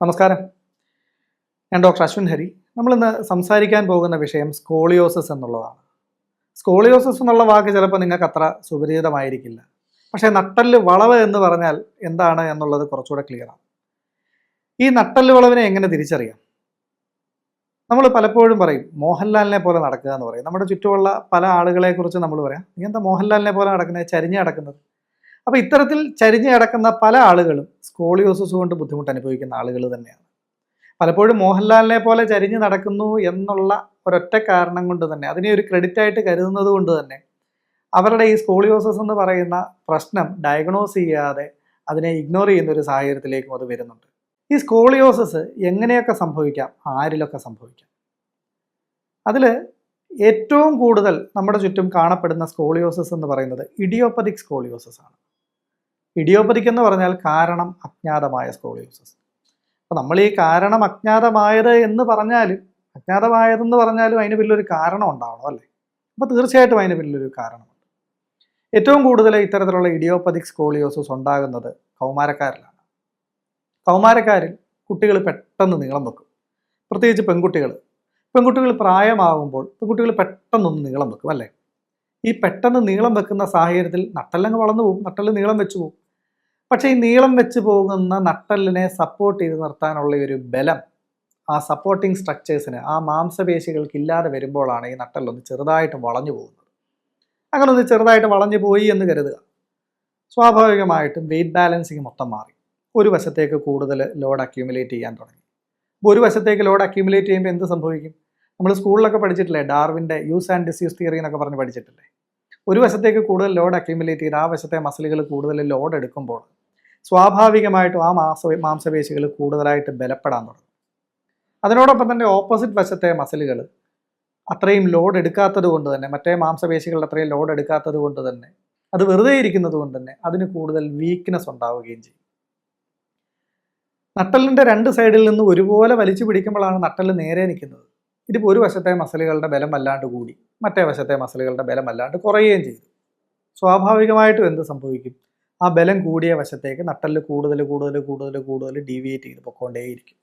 നമസ്കാരം. ഞാൻ ഡോക്ടർ അശ്വിൻ ഹരി. നമ്മളിന്ന് സംസാരിക്കാൻ പോകുന്ന വിഷയം സ്കോളിയോസിസ് എന്നുള്ളതാണ്. സ്കോളിയോസിസ് എന്നുള്ള വാക്ക് ചിലപ്പോൾ നിങ്ങൾക്ക് അത്ര സുപരിചിതമായിരിക്കില്ല. പക്ഷേ നട്ടെല്ല് വളവ് എന്ന് പറഞ്ഞാൽ എന്താണ് എന്നുള്ളത് കുറച്ചുകൂടെ ക്ലിയറാണ്. ഈ നട്ടെല്ല് വളവിനെ എങ്ങനെ തിരിച്ചറിയാം? നമ്മൾ പലപ്പോഴും പറയും മോഹൻലാലിനെ പോലെ നടക്കുക എന്ന് പറയും. നമ്മുടെ ചുറ്റുമുള്ള പല ആളുകളെക്കുറിച്ച് നമ്മൾ പറയാം, നീ എന്താ മോഹൻലാലിനെ പോലെ നടക്കുന്നത്, ചരിഞ്ഞ് നടക്കുന്നത്. അപ്പോൾ ഇത്തരത്തിൽ ചരിഞ്ഞ് കിടക്കുന്ന പല ആളുകളും സ്കോളിയോസിസ് കൊണ്ട് ബുദ്ധിമുട്ട് അനുഭവിക്കുന്ന ആളുകൾ തന്നെയാണ്. പലപ്പോഴും മോഹൻലാലിനെ പോലെ ചരിഞ്ഞ് നടക്കുന്നു എന്നുള്ള ഒരൊറ്റ കാരണം കൊണ്ട് തന്നെ, അതിനെ ഒരു ക്രെഡിറ്റ് ആയിട്ട് കരുതുന്നത് കൊണ്ട് തന്നെ അവരുടെ ഈ സ്കോളിയോസിസ് എന്ന് പറയുന്ന പ്രശ്നം ഡയഗ്നോസ് ചെയ്യാതെ അതിനെ ഇഗ്നോർ ചെയ്യുന്ന ഒരു സാഹചര്യത്തിലേക്കും അത് വരുന്നുണ്ട്. ഈ സ്കോളിയോസിസ് എങ്ങനെയൊക്കെ സംഭവിക്കാം, ആരിലൊക്കെ സംഭവിക്കാം? അതിൽ ഏറ്റവും കൂടുതൽ നമ്മുടെ ചുറ്റും കാണപ്പെടുന്ന സ്കോളിയോസിസ് എന്ന് പറയുന്നത് ഇഡിയോപ്പതിക് സ്കോളിയോസിസ് ആണ്. ഇഡിയോപ്പതിക് എന്ന് പറഞ്ഞാൽ കാരണം അജ്ഞാതമായ സ്കോളിയോസിസ്. അപ്പോൾ നമ്മൾ ഈ കാരണം അജ്ഞാതമായതെന്ന് പറഞ്ഞാലും അതിന് വലിയൊരു കാരണം ഉണ്ടാവണം അല്ലേ? അപ്പോൾ തീർച്ചയായിട്ടും അതിന് വലിയൊരു കാരണമുണ്ട്. ഏറ്റവും കൂടുതൽ ഇത്തരത്തിലുള്ള ഇഡിയോപ്പതിക് സ്കോളിയോസിസ് ഉണ്ടാകുന്നത് കൗമാരക്കാരിലാണ്. കൗമാരക്കാരിൽ കുട്ടികൾ പെട്ടെന്ന് നീളം വെക്കും, പ്രത്യേകിച്ച് പെൺകുട്ടികൾ പ്രായമാകുമ്പോൾ പെൺകുട്ടികൾ പെട്ടെന്നൊന്ന് നീളം വെക്കും അല്ലേ? ഈ പെട്ടെന്ന് നീളം വെക്കുന്ന സാഹചര്യത്തിൽ നട്ടെല്ലങ്ങ് വളർന്നു പോകും, നട്ടെല്ല് നീളം വെച്ച് പോകും. പക്ഷേ ഈ നീളം വെച്ച് പോകുന്ന നട്ടെല്ലിനെ സപ്പോർട്ട് ചെയ്ത് നിർത്താനുള്ള ഒരു ബലം ആ സപ്പോർട്ടിങ് സ്ട്രക്ചേഴ്സിന്, ആ മാംസപേശികൾക്ക് ഇല്ലാതെ വരുമ്പോഴാണ് ഈ നട്ടെല്ലൊന്ന് ചെറുതായിട്ട് വളഞ്ഞു പോകുന്നത്. അങ്ങനെ ഒന്ന് ചെറുതായിട്ട് വളഞ്ഞു പോയി എന്ന് കരുതുക, സ്വാഭാവികമായിട്ടും വെയിറ്റ് ബാലൻസിങ് മൊത്തം മാറി. ഒരു വശത്തേക്ക് കൂടുതൽ ലോഡ് അക്യൂമുലേറ്റ് ചെയ്യാൻ തുടങ്ങി. അപ്പോൾ ഒരു വശത്തേക്ക് ലോഡ് അക്യൂമുലേറ്റ് ചെയ്യുമ്പോൾ എന്ത് സംഭവിക്കും? നമ്മൾ സ്കൂളിലൊക്കെ പഠിച്ചിട്ടില്ലേ, ഡാർവിൻ്റെ യൂസ് ആൻഡ് ഡിസ്യൂസ് തിയറി എന്നൊക്കെ പറഞ്ഞ് പഠിച്ചിട്ടില്ലേ? ഒരു വശത്തേക്ക് കൂടുതൽ ലോഡ് അക്യൂമുലേറ്റ് ചെയ്ത് ആ വശത്തെ മസിലുകൾ കൂടുതൽ ലോഡ് എടുക്കുമ്പോൾ സ്വാഭാവികമായിട്ടും ആ മാംസപേശികൾ കൂടുതലായിട്ട് ബലപ്പെടാൻ തുടങ്ങും. അതിനോടൊപ്പം തന്നെ ഓപ്പോസിറ്റ് വശത്തെ മസിലുകൾ അത്രയും ലോഡ് എടുക്കാത്തത് കൊണ്ട് തന്നെ, മറ്റേ മാംസപേശികളുടെ അത്രയും ലോഡ് എടുക്കാത്തത് കൊണ്ട് തന്നെ, അത് വെറുതെ ഇരിക്കുന്നത് കൊണ്ട് തന്നെ അതിന് കൂടുതൽ വീക്ക്നെസ് ഉണ്ടാവുകയും ചെയ്യും. നട്ടെല്ലിൻ്റെ രണ്ട് സൈഡിൽ നിന്ന് ഒരുപോലെ വലിച്ചു പിടിക്കുമ്പോഴാണ് നട്ടെല്ല് നേരെ നിൽക്കുന്നത്. ഇതിപ്പോൾ ഒരു വശത്തെ മസിലുകളുടെ ബലം വല്ലാണ്ട് കൂടി, മറ്റേ വശത്തെ മസിലുകളുടെ ബലം വല്ലാണ്ട് കുറയുകയും ചെയ്തു. സ്വാഭാവികമായിട്ടും എന്ത് സംഭവിക്കും? ആ ബലം കൂടിയ വശത്തേക്ക് നട്ടെല്ല് കൂടുതൽ ഡീവിയേറ്റ് ചെയ്ത് പൊക്കോണ്ടേയിരിക്കും.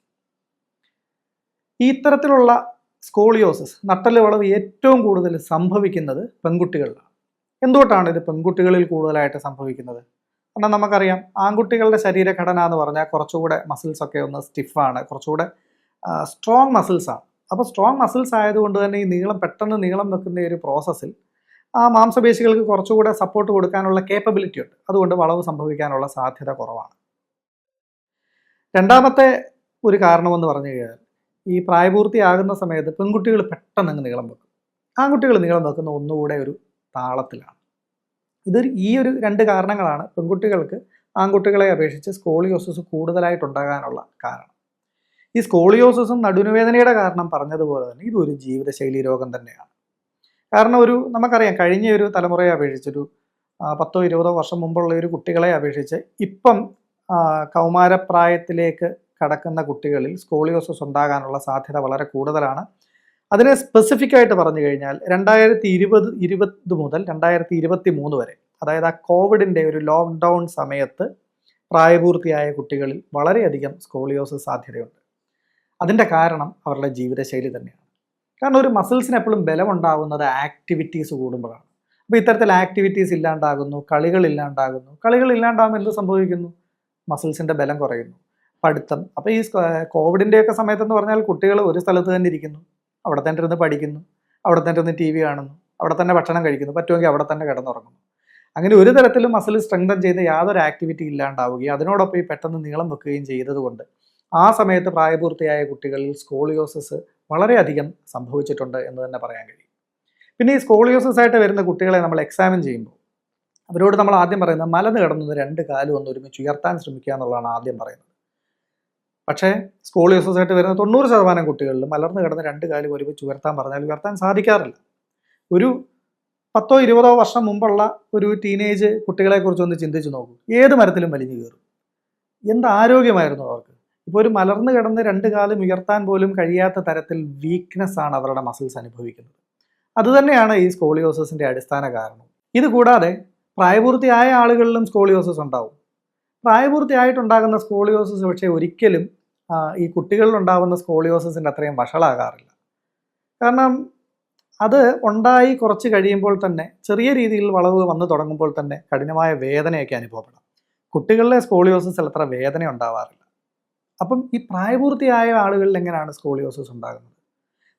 ഈ ഇത്തരത്തിലുള്ള സ്കോളിയോസിസ്, നട്ടെല്ല് വളവ് ഏറ്റവും കൂടുതൽ സംഭവിക്കുന്നത് പെൺകുട്ടികളിലാണ്. എന്തുകൊണ്ടാണ് ഇത് പെൺകുട്ടികളിൽ കൂടുതലായിട്ട് സംഭവിക്കുന്നത്? കാരണം നമുക്കറിയാം, ആൺകുട്ടികളുടെ ശരീരഘടന എന്ന് പറഞ്ഞാൽ കുറച്ചുകൂടെ മസിൽസൊക്കെ ഒന്ന് സ്റ്റിഫാണ്, കുറച്ചുകൂടെ സ്ട്രോങ് മസിൽസാണ്. അപ്പോൾ സ്ട്രോങ് മസിൽസ് ആയതുകൊണ്ട് തന്നെ ഈ പെട്ടെന്ന് നീളം വെക്കുന്ന ഒരു പ്രോസസ്സിൽ ആ മാംസപേശികൾക്ക് കുറച്ചുകൂടെ സപ്പോർട്ട് കൊടുക്കാനുള്ള കേപ്പബിലിറ്റി ഉണ്ട്. അതുകൊണ്ട് വളവ് സംഭവിക്കാനുള്ള സാധ്യത കുറവാണ്. രണ്ടാമത്തെ ഒരു കാരണമെന്ന് പറഞ്ഞു കഴിഞ്ഞാൽ, ഈ പ്രായപൂർത്തിയാകുന്ന സമയത്ത് പെൺകുട്ടികൾ പെട്ടെന്ന് നീളം വെക്കും, ആൺകുട്ടികൾ നീളം വെക്കുന്ന ഒന്നുകൂടെ ഒരു താളത്തിലാണ്. ഈ ഒരു രണ്ട് കാരണങ്ങളാണ് പെൺകുട്ടികൾക്ക് ആൺകുട്ടികളെ അപേക്ഷിച്ച് സ്കോളിയോസിസ് കൂടുതലായിട്ടുണ്ടാകാനുള്ള കാരണം. ഈ സ്കോളിയോസിസും നടുവേദനയുടെ കാരണം പറഞ്ഞതുപോലെ തന്നെ ഇതൊരു ജീവിതശൈലി രോഗം തന്നെയാണ്. കാരണം നമുക്കറിയാം, കഴിഞ്ഞ ഒരു തലമുറയെ അപേക്ഷിച്ചൊരു 10-20 വർഷം മുമ്പുള്ള ഒരു കുട്ടികളെ അപേക്ഷിച്ച് ഇപ്പം കൗമാരപ്രായത്തിലേക്ക് കടക്കുന്ന കുട്ടികളിൽ സ്കോളിയോസിസ് ഉണ്ടാകാനുള്ള സാധ്യത വളരെ കൂടുതലാണ്. അതിനെ സ്പെസിഫിക് ആയിട്ട് പറഞ്ഞു കഴിഞ്ഞാൽ 2020 മുതൽ 2023 വരെ, അതായത് ആ കോവിഡിൻ്റെ ഒരു ലോക്ക്ഡൗൺ സമയത്ത് പ്രായപൂർത്തിയായ കുട്ടികളിൽ വളരെയധികം സ്കോളിയോസിസ് സാധ്യതയുണ്ട്. അതിൻ്റെ കാരണം അവരുടെ ജീവിതശൈലി തന്നെയാണ്. കാരണം ഒരു മസിൽസിന് എപ്പോഴും ബലം ഉണ്ടാകുന്നത് ആക്ടിവിറ്റീസ് കൂടുമ്പോഴാണ്. അപ്പോൾ ഇത്തരത്തിൽ ആക്ടിവിറ്റീസ് ഇല്ലാണ്ടാകുന്നു, കളികൾ ഇല്ലാണ്ടാകുമ്പോൾ എന്ത് സംഭവിക്കുന്നു? മസിൽസിൻ്റെ ബലം കുറയുന്നു. പഠിത്തം, അപ്പോൾ ഈ കോവിഡിൻ്റെയൊക്കെ സമയത്തെന്ന് പറഞ്ഞാൽ കുട്ടികൾ ഒരു സ്ഥലത്ത് തന്നെ ഇരിക്കുന്നു, അവിടെ തന്നെ ഇരുന്ന് പഠിക്കുന്നു, അവിടെ തന്നെ ഇരുന്ന് TV കാണുന്നു, അവിടെ തന്നെ ഭക്ഷണം കഴിക്കുന്നു, പറ്റുമെങ്കിൽ അവിടെ തന്നെ കിടന്നുറങ്ങുന്നു. അങ്ങനെ ഒരു തരത്തിലും മസിൽ സ്ട്രെങ്തൻ ചെയ്ത് യാതൊരു ആക്ടിവിറ്റി ഇല്ലാണ്ടാവുകയും അതിനോടൊപ്പം ഈ പെട്ടെന്ന് നീളം വെക്കുകയും ചെയ്തതുകൊണ്ട് ആ സമയത്ത് പ്രായപൂർത്തിയായ കുട്ടികളിൽ സ്കോളിയോസിസ് വളരെയധികം സംഭവിച്ചിട്ടുണ്ട് എന്ന് തന്നെ പറയാൻ കഴിയും. പിന്നെ ഈ സ്കോളിയോസിസ് ആയിട്ട് വരുന്ന കുട്ടികളെ നമ്മൾ എക്സാമിൻ ചെയ്യുമ്പോൾ അവരോട് നമ്മൾ ആദ്യം പറയുന്നത് മലന്ന് കിടന്നത് 2 കാലും ഒന്ന് ഒരുമിച്ച് ഉയർത്താൻ ശ്രമിക്കുക എന്നുള്ളതാണ് ആദ്യം പറയുന്നത്. പക്ഷേ സ്കോളിയോസിസ് ആയിട്ട് വരുന്ന 90% കുട്ടികളിലും മലർന്ന് കിടന്ന് 2 കാലും ഒരുമിച്ച് ഉയർത്താൻ പറഞ്ഞാൽ ഉയർത്താൻ സാധിക്കാറില്ല. ഒരു 10-20 വർഷം മുമ്പുള്ള ഒരു ടീനേജ് കുട്ടികളെ കുറിച്ചൊന്ന് ചിന്തിച്ച് നോക്കൂ, ഏത് മരത്തിലും വലിഞ്ഞു കയറും. എന്ത് ആരോഗ്യമായിരുന്നു അവർക്ക്! ഇപ്പോൾ ഒരു മലർന്ന് കിടന്ന് 2 കാലും ഉയർത്താൻ പോലും കഴിയാത്ത തരത്തിൽ വീക്ക്നെസ് ആണ് അവരുടെ മസിൽസ് അനുഭവിക്കുന്നത്. അതുതന്നെയാണ് ഈ സ്കോളിയോസിസിൻ്റെ അടിസ്ഥാന കാരണം. ഇത് കൂടാതെ പ്രായപൂർത്തിയായ ആളുകളിലും സ്കോളിയോസിസ് ഉണ്ടാവും. പ്രായപൂർത്തിയായിട്ടുണ്ടാകുന്ന സ്കോളിയോസിസ് പക്ഷേ ഒരിക്കലും ഈ കുട്ടികളിലുണ്ടാകുന്ന സ്കോളിയോസിൻ്റെ അത്രയും വഷളാകാറില്ല. കാരണം അത് ഉണ്ടായി കുറച്ച് കഴിയുമ്പോൾ തന്നെ ചെറിയ രീതിയിൽ വളവ് വന്നു തുടങ്ങുമ്പോൾ തന്നെ കഠിനമായ വേദനയൊക്കെ അനുഭവപ്പെടാം. കുട്ടികളിലെ സ്കോളിയോസിസിൽ അത്ര വേദന ഉണ്ടാവാറില്ല. അപ്പം ഈ പ്രായപൂർത്തിയായ ആളുകളിൽ എങ്ങനെയാണ് സ്കോളിയോസിസ് ഉണ്ടാകുന്നത്?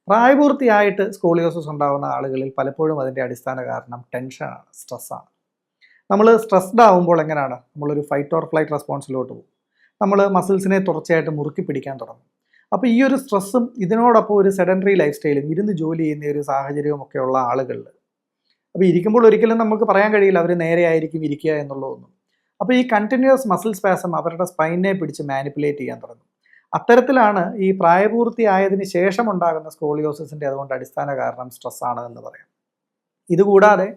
പ്രായപൂർത്തിയായിട്ട് സ്കോളിയോസിസ് ഉണ്ടാകുന്ന ആളുകളിൽ പലപ്പോഴും അതിൻ്റെ അടിസ്ഥാന കാരണം ടെൻഷനാണ്, സ്ട്രെസ്സാണ്. നമ്മൾ സ്ട്രെസ്ഡ് ആകുമ്പോൾ എങ്ങനെയാണ് നമ്മളൊരു ഫൈറ്റ് ഓർ ഫ്ലൈറ്റ് റെസ്പോൺസിലോട്ട് പോകും. നമ്മൾ മസിൽസിനെ തുടർച്ചയായിട്ട് മുറുക്കി പിടിക്കാൻ തുടങ്ങും. അപ്പോൾ ഈ ഒരു സ്ട്രെസ്സും ഇതിനോടൊപ്പം ഒരു സെഡൻറ്ററി ലൈഫ് സ്റ്റൈലും ഇരുന്ന് ജോലി ചെയ്യുന്ന ഒരു സാഹചര്യവും ഒക്കെ ഉള്ള ആളുകളിൽ, അപ്പോൾ ഇരിക്കുമ്പോൾ ഒരിക്കലും നമുക്ക് പറയാൻ കഴിയില്ല അവർ നേരെ ആയിരിക്കും ഇരിക്കുക എന്നുള്ളതൊന്നും. അപ്പോൾ ഈ കണ്ടിന്യൂസ് മസിൽ സ്പാസം അവരുടെ സ്പൈനെ പിടിച്ച് മാനിപ്പുലേറ്റ് ചെയ്യാൻ തുടങ്ങും. അത്തരത്തിലാണ് ഈ പ്രായപൂർത്തിയായതിന് ശേഷം ഉണ്ടാകുന്ന സ്കോളിയോസിസിൻ്റെ അതുകൊണ്ട് അടിസ്ഥാന കാരണം സ്ട്രെസ്സാണ് എന്ന് പറയാം. ഇതുകൂടാതെ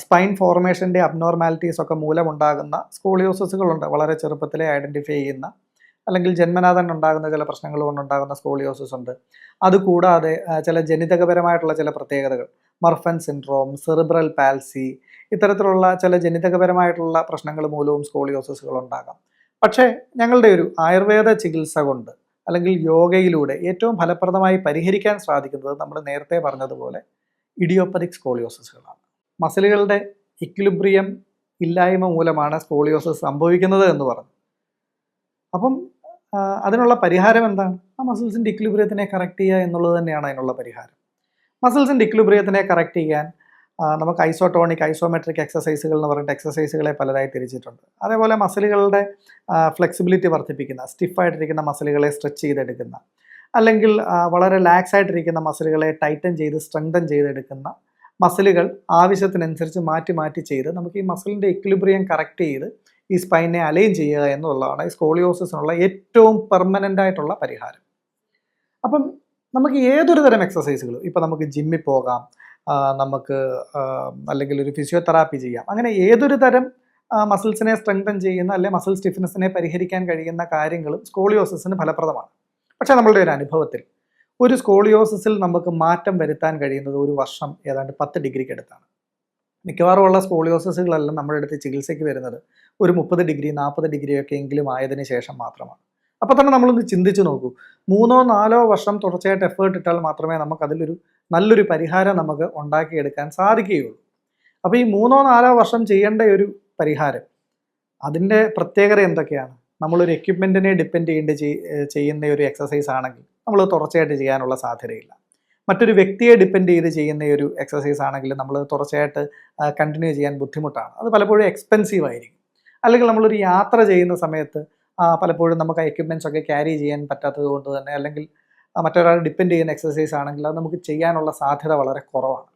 സ്പൈൻ ഫോർമേഷൻ്റെ അബ്നോർമാലിറ്റീസ് ഒക്കെ മൂലമുണ്ടാകുന്ന സ്കോളിയോസിസുകളുണ്ട്. വളരെ ചെറുപ്പത്തിലെ ഐഡൻറ്റിഫൈ ചെയ്യുന്ന അല്ലെങ്കിൽ ജന്മനാ തന്നെ ഉണ്ടാകുന്ന ചില പ്രശ്നങ്ങൾ കൊണ്ടുണ്ടാകുന്ന സ്കോളിയോസിസ് ഉണ്ട്. അതുകൂടാതെ ചില ജനിതകപരമായിട്ടുള്ള ചില പ്രത്യേകതകൾ, മർഫൻ സിൻഡ്രോം, സെറിബ്രൽ പാൽസി, ഇത്തരത്തിലുള്ള ചില ജനിതകപരമായിട്ടുള്ള പ്രശ്നങ്ങൾ മൂലവും സ്കോളിയോസിസുകൾ ഉണ്ടാകാം. പക്ഷേ ഞങ്ങളുടെ ഒരു ആയുർവേദ ചികിത്സ കൊണ്ട് അല്ലെങ്കിൽ യോഗയിലൂടെ ഏറ്റവും ഫലപ്രദമായി പരിഹരിക്കാൻ സാധിക്കുന്നത് നമ്മൾ നേരത്തെ പറഞ്ഞതുപോലെ ഇഡിയോപ്പതിക് സ്കോളിയോസിസുകളാണ്. മസിലുകളുടെ ഇക്വിലിബ്രിയം ഇല്ലായ്മ മൂലമാണ് സ്കോളിയോസിസ് സംഭവിക്കുന്നത് എന്ന് പറഞ്ഞു. അപ്പം അതിനുള്ള പരിഹാരം എന്താണ്? ആ മസിൽസിൻ്റെ ഇക്വിലിബ്രിയത്തിനെ കറക്റ്റ് ചെയ്യുക എന്നുള്ളത് തന്നെയാണ് അതിനുള്ള പരിഹാരം. മസിൽസിൻ്റെ ഇക്വിലിബ്രിയത്തിനെ കറക്റ്റ് ചെയ്യാൻ നമുക്ക് ഐസോട്ടോണിക്, ഐസോമെട്രിക് എക്സസൈസുകൾ എന്ന് പറഞ്ഞിട്ട് എക്സസൈസുകളെ പലതായി തിരിച്ചിട്ടുണ്ട്. അതേപോലെ മസിലുകളുടെ ഫ്ലെക്സിബിലിറ്റി വർദ്ധിപ്പിക്കുന്ന, സ്റ്റിഫായിട്ടിരിക്കുന്ന മസിലുകളെ സ്ട്രെച്ച് ചെയ്തെടുക്കുന്ന, അല്ലെങ്കിൽ വളരെ ലാക്സ് ആയിട്ടിരിക്കുന്ന മസിലുകളെ ടൈറ്റൻ ചെയ്ത് സ്ട്രെങ്തൻ ചെയ്തെടുക്കുന്ന മസിലുകൾ ആവശ്യത്തിനനുസരിച്ച് മാറ്റി മാറ്റി ചെയ്ത് നമുക്ക് ഈ മസിലിൻ്റെ ഇക്വിലിബ്രിയം കറക്റ്റ് ചെയ്ത് ഈ സ്പൈനെ അലൈൻ ചെയ്യുക എന്നുള്ളതാണ് ഈ സ്കോളിയോസിസിനുള്ള ഏറ്റവും പെർമനൻ്റ് ആയിട്ടുള്ള പരിഹാരം. അപ്പം നമുക്ക് ഏതൊരു തരം എക്സസൈസുകളും, ഇപ്പം നമുക്ക് ജിമ്മിൽ പോകാം, നമുക്ക് അല്ലെങ്കിൽ ഒരു ഫിസിയോതെറാപ്പി ചെയ്യാം, അങ്ങനെ ഏതൊരു തരം മസിൽസിനെ സ്ട്രെങ്തൻ ചെയ്യുന്ന അല്ലെങ്കിൽ മസിൽ സ്റ്റിഫ്നെസ്സിനെ പരിഹരിക്കാൻ കഴിയുന്ന കാര്യങ്ങളും സ്കോളിയോസിസിന് ഫലപ്രദമാണ്. പക്ഷേ നമ്മളുടെ ഒരു അനുഭവത്തിൽ ഒരു സ്കോളിയോസിസിൽ നമുക്ക് മാറ്റം വരുത്താൻ കഴിയുന്നത് ഒരു വർഷം ഏതാണ്ട് 10 ഡിഗ്രിക്ക് അടുത്താണ്. മിക്കവാറും ഉള്ള സ്കോളിയോസിസുകളെല്ലാം നമ്മുടെ അടുത്ത് ചികിത്സയ്ക്ക് വരുന്നത് ഒരു 30 ഡിഗ്രി 40 ഡിഗ്രിയൊക്കെ എങ്കിലും ആയതിനു ശേഷം മാത്രമാണ്. അപ്പോൾ തന്നെ നമ്മളൊന്ന് ചിന്തിച്ച് നോക്കൂ, 3-4 വർഷം തുടർച്ചയായിട്ട് എഫേർട്ട് ഇട്ടാൽ മാത്രമേ നമുക്ക് അതിലൊരു നല്ലൊരു പരിഹാരം നമുക്ക് ഉണ്ടാക്കിയെടുക്കാൻ സാധിക്കുകയുള്ളൂ. അപ്പോൾ ഈ 3-4 വർഷം ചെയ്യേണ്ട ഒരു പരിഹാരം, അതിൻ്റെ പ്രത്യേകത എന്തൊക്കെയാണ്? നമ്മളൊരു എക്യുപ്മെൻറ്റിനെ ഡിപ്പെൻഡ് ചെയ്യുന്ന ഒരു എക്സസൈസ് ആണെങ്കിൽ നമ്മൾ തുടർച്ചയായിട്ട് ചെയ്യാനുള്ള സാധ്യതയില്ല. മറ്റൊരു വ്യക്തിയെ ഡിപ്പെൻഡ് ചെയ്ത് ചെയ്യുന്ന ഒരു എക്സസൈസ് ആണെങ്കിൽ നമ്മൾ തുടർച്ചയായിട്ട് കണ്ടിന്യൂ ചെയ്യാൻ ബുദ്ധിമുട്ടാണ്. അത് പലപ്പോഴും എക്സ്പെൻസീവ് ആയിരിക്കും. അല്ലെങ്കിൽ നമ്മളൊരു യാത്ര ചെയ്യുന്ന സമയത്ത് പലപ്പോഴും നമുക്ക് എക്യുപ്മെൻറ്റ്സ് ഒക്കെ ക്യാരി ചെയ്യാൻ പറ്റാത്തത് കൊണ്ട് തന്നെ, അല്ലെങ്കിൽ മറ്റൊരാൾ ഡിപ്പെൻഡ് ചെയ്യുന്ന എക്സസൈസ് ആണെങ്കിൽ അത് നമുക്ക് ചെയ്യാനുള്ള സാധ്യത വളരെ കുറവാണ്.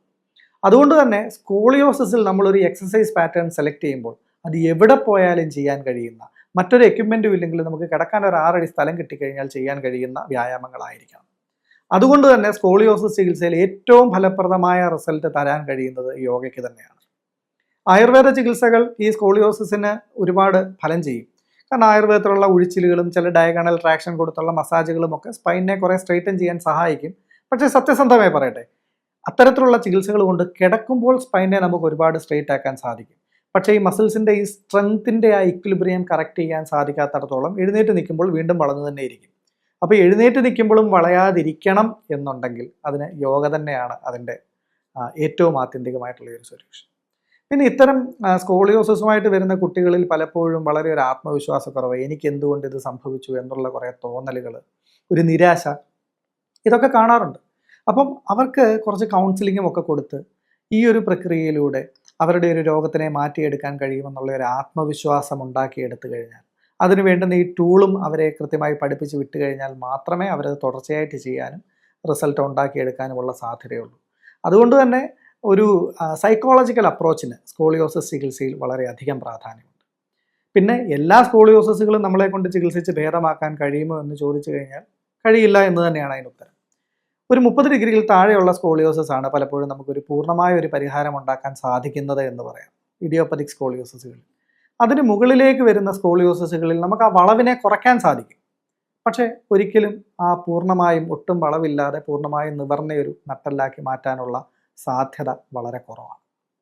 അതുകൊണ്ട് തന്നെ സ്കോളിയോസിസിൽ നമ്മളൊരു എക്സസൈസ് പാറ്റേൺ സെലക്ട് ചെയ്യുമ്പോൾ അത് എവിടെ പോയാലും ചെയ്യാൻ കഴിയുന്ന, മറ്റൊരു എക്യുപ്മെൻറ്റും ഇല്ലെങ്കിൽ നമുക്ക് കിടക്കാൻ ഒരു 6 അടി സ്ഥലം കിട്ടിക്കഴിഞ്ഞാൽ ചെയ്യാൻ കഴിയുന്ന വ്യായാമങ്ങളായിരിക്കണം. അതുകൊണ്ട് തന്നെ സ്കോളിയോസിസ് ചികിത്സയിൽ ഏറ്റവും ഫലപ്രദമായ റിസൾട്ട് തരാൻ കഴിയുന്നത് യോഗയ്ക്ക് തന്നെയാണ്. ആയുർവേദ ചികിത്സകൾ ഈ സ്കോളിയോസിസിന് ഒരുപാട് ഫലം ചെയ്യും. കാരണം ആയുർവേദത്തിലുള്ള ഉഴിച്ചിലുകളും ചില ഡയഗണൽ ട്രാക്ഷൻ കൊടുത്തുള്ള മസാജുകളും ഒക്കെ സ്പൈനെ കുറേ സ്ട്രെയിറ്റൻ ചെയ്യാൻ സഹായിക്കും. പക്ഷേ സത്യസന്ധമായി പറയട്ടെ, അത്തരത്തിലുള്ള ചികിത്സകൾ കൊണ്ട് കിടക്കുമ്പോൾ സ്പൈനെ നമുക്ക് ഒരുപാട് സ്ട്രെയിറ്റ് ആക്കാൻ സാധിക്കും. പക്ഷേ ഈ മസിൽസിൻ്റെ ഈ സ്ട്രെങ്ത്തിൻ്റെ ആ ഇക്വിലിബ്രിയം കറക്റ്റ് ചെയ്യാൻ സാധിക്കാത്തടത്തോളം എഴുന്നേറ്റ് നിൽക്കുമ്പോൾ വീണ്ടും വളർന്നു തന്നെ ഇരിക്കും. അപ്പോൾ എഴുന്നേറ്റ് നിൽക്കുമ്പോഴും വളയാതിരിക്കണം എന്നുണ്ടെങ്കിൽ അതിന് യോഗ തന്നെയാണ് അതിൻ്റെ ഏറ്റവും ആത്യന്തികമായിട്ടുള്ള ഒരു സൊല്യൂഷൻ. പിന്നെ ഇത്തരം സ്കോളിയോസിസുമായിട്ട് വരുന്ന കുട്ടികളിൽ പലപ്പോഴും വളരെ ഒരു ആത്മവിശ്വാസക്കുറവ്, എനിക്ക് എന്തുകൊണ്ട് ഇത് സംഭവിച്ചു എന്നുള്ള കുറേ തോന്നലുകൾ, ഒരു നിരാശ, ഇതൊക്കെ കാണാറുണ്ട്. അപ്പം അവർക്ക് കുറച്ച് കൗൺസിലിങ്ങും ഒക്കെ കൊടുത്ത് ഈ ഒരു പ്രക്രിയയിലൂടെ അവരുടെ ഒരു രോഗത്തിനെ മാറ്റിയെടുക്കാൻ കഴിയുമെന്നുള്ള ഒരു ആത്മവിശ്വാസം ഉണ്ടാക്കിയെടുത്തു കഴിഞ്ഞാൽ, അതിന് വേണ്ടുന്ന ഈ ടൂളും അവരെ കൃത്യമായി പഠിപ്പിച്ച് വിട്ട് കഴിഞ്ഞാൽ മാത്രമേ അവരത് തുടർച്ചയായിട്ട് ചെയ്യാനും റിസൾട്ട് ഉണ്ടാക്കിയെടുക്കാനുമുള്ള സാധ്യതയുള്ളൂ. അതുകൊണ്ട് തന്നെ ഒരു സൈക്കോളജിക്കൽ അപ്രോച്ചിന് സ്കോളിയോസിസ് ചികിത്സയിൽ വളരെയധികം പ്രാധാന്യമുണ്ട്. പിന്നെ എല്ലാ സ്കോളിയോസിസുകളും നമ്മളെ കൊണ്ട് ചികിത്സിച്ച് ഭേദമാക്കാൻ കഴിയുമോ എന്ന് ചോദിച്ചു കഴിഞ്ഞാൽ കഴിയില്ല എന്ന് തന്നെയാണ് അതിന് ഉത്തരം. ഒരു 30 ഡിഗ്രിയിൽ താഴെയുള്ള സ്കോളിയോസിസ് ആണ് പലപ്പോഴും നമുക്കൊരു പൂർണ്ണമായ ഒരു പരിഹാരം ഉണ്ടാക്കാൻ സാധിക്കുന്നത് എന്ന് പറയാം, ഇഡിയോപ്പതിക് സ്കോളിയോസിസുകളിൽ. അതിന് മുകളിലേക്ക് വരുന്ന സ്കോളിയോസിസുകളിൽ നമുക്ക് ആ വളവിനെ കുറയ്ക്കാൻ സാധിക്കും. പക്ഷേ ഒരിക്കലും ആ പൂർണ്ണമായും ഒട്ടും വളവില്ലാതെ പൂർണ്ണമായും നിവർന്നയൊരു നട്ടെല്ലാക്കി മാറ്റാനുള്ള സാധ്യത വളരെ കുറവാണ്.